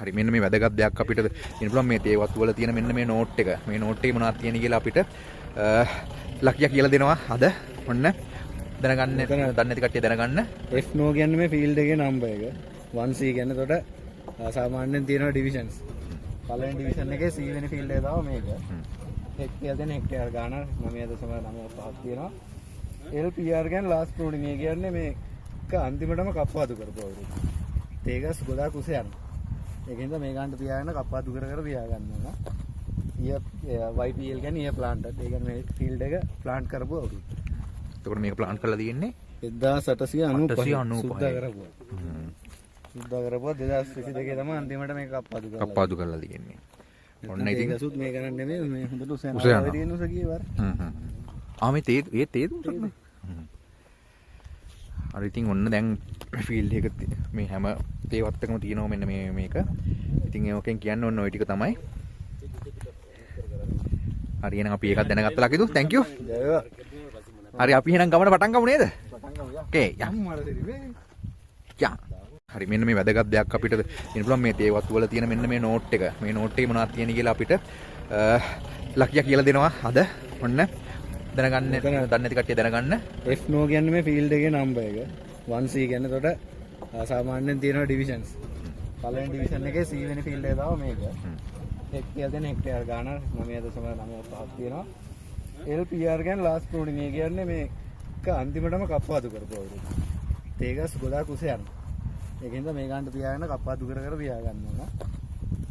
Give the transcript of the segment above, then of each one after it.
හරි මෙන්න මේ වැදගත් දෙයක් අපිට දෙන්න පුළුවන් මේ තේ වත්තු වල තියෙන මෙන්න මේ නෝට් එක. මේ නෝට් එකේ මොනවද තියෙන්නේ කියලා අපිට ලකියා කියලා දෙනවා. අද ඔන්න දැනගන්න දන්නේ නැති කට්ටිය දැනගන්න. F0 කියන්නේ මේ ෆීල්ඩ් එකේ නම්බර් එක. 1C කියන්නේ එතකොට සාමාන්‍යයෙන් තියෙනවා ඩිවිෂන්ස්. පළවෙනි ඩිවිෂන් එකේ C වෙනි ෆීල්ඩ් එක තමයි මේක. හෙක්ටේර් දෙන හෙක්ටේර් ගාන 9.95ක් තියෙනවා. LPR කියන්නේ ලාස්ට් ප්‍රෝඩින් එක කියන්නේ මේක අන්තිමටම කප්පාදු කරපුවා. තේගස් ගොඩාක් උස යනවා. ඒකෙන්ද මේ ගානට තියාගෙන කප්පාදු කර තියාගන්න ඕන. YPL කියන්නේ ඊය ප්ලාන්ට්. ඒ කියන්නේ මේ ෆීල්ඩ් එක ප්ලාන්ට් කරපුවා අවුරුදු. එතකොට මේක ප්ලාන්ට් කරලා තියෙන්නේ 1895 සුද්ධ කරපුවා. සුද්ධ කරපුවා 2022 තමයි අන්තිමට මේක කප්පාදු කරලා තියෙන්නේ. ඔන්න ඉතින් ඒකසුත් මේ ගණන් නෙමෙයි මේ හොඳට උස යනවා. තියෙන උස කීවර. මේ තේ දුන්නද? අර ඉතින් ඔන්න දැන් ෆීල්ඩ් එක මේ හැම තේවත් එකම තියෙනවා මෙන්න මේක. ඉතින් ඒකෙන් කියන්නේ ඔන්න ওই ටික තමයි. හරි එහෙනම් අපි ඒකත් දැනගත්තා ලකිදු. thank you. හරි අපි එහෙනම් ගමන පටන් ගමු නේද? ඕකේ යමු. හරි මෙන්න මේ වැදගත් දෙයක් අපිට දෙන්න පුළුවන් මේ තේ වත්තු වල තියෙන මෙන්න මේ නෝට් එක. මේ නෝට් එකේ මොනවද තියෙන්නේ කියලා අපිට ලකියා කියලා දෙනවා. අද ඔන්න දැනගන්න දන්නේ නැති කට්ටිය දැනගන්න. F0 කියන්නේ මේ ෆීල්ඩ් එකේ නම්බර් එක. 1C කියන්නේ එතකොට සාමාන්‍යයෙන් තියෙනවා ඩිවිෂන්ස්. පළවෙනි ඩිවිෂන් එකේ C වෙනි ෆීල්ඩ් එක තමයි මේක. හෙක්ටේර් දෙන හෙක්ටේර් ගාන 9.95ක් තියෙනවා. LPR කියන්නේ ලාස්ට් ප්‍රෝඩින් එක කියන්නේ මේක අන්තිමටම කප්පාදු කරපුවා. තේගස් ගොඩාක් උස යනවා. ඒකෙන්ද මේ ගානට තියාගෙන කප්පාදු කර තියාගන්න ඕන.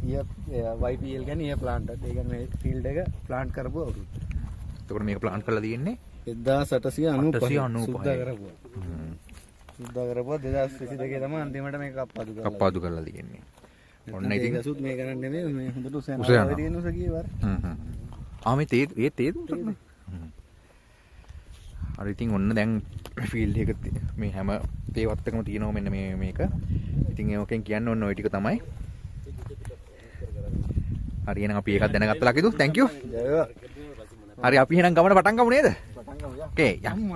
YPL කියන්නේ ඊය ප්ලාන්ට්. ඒ කියන්නේ මේ ෆීල්ඩ් එක ප්ලාන්ට් කරපුවා අවුරුදු. එතකොට මේක ප්ලාන්ට් කරලා තියෙන්නේ 1895 සුද්ධ කරපුවා. සුද්ධ කරපුවා 2022 තමයි අන්තිමට මේක කප්පාදු කරලා තියෙන්නේ. ඔන්න ඉතින් ඒකසුත් මේ ගණන් නෙමෙයි මේ හොඳට උස යනවා. තියෙන උස කීවර. මේ තේ දුන්නද? අර ඉතින් ඔන්න දැන් ෆීල්ඩ් එක මේ හැම තේවත් එකම තියෙනවා මෙන්න මේක. ඉතින් ඒකෙන් කියන්නේ ඔන්න ওই ටික තමයි. හරි එහෙනම් අපි ඒකත් දැනගත්තා ලකිදු. thank you. හරි අපි එහෙනම් ගමන පටන් ගමු නේද? ඕකේ යමු.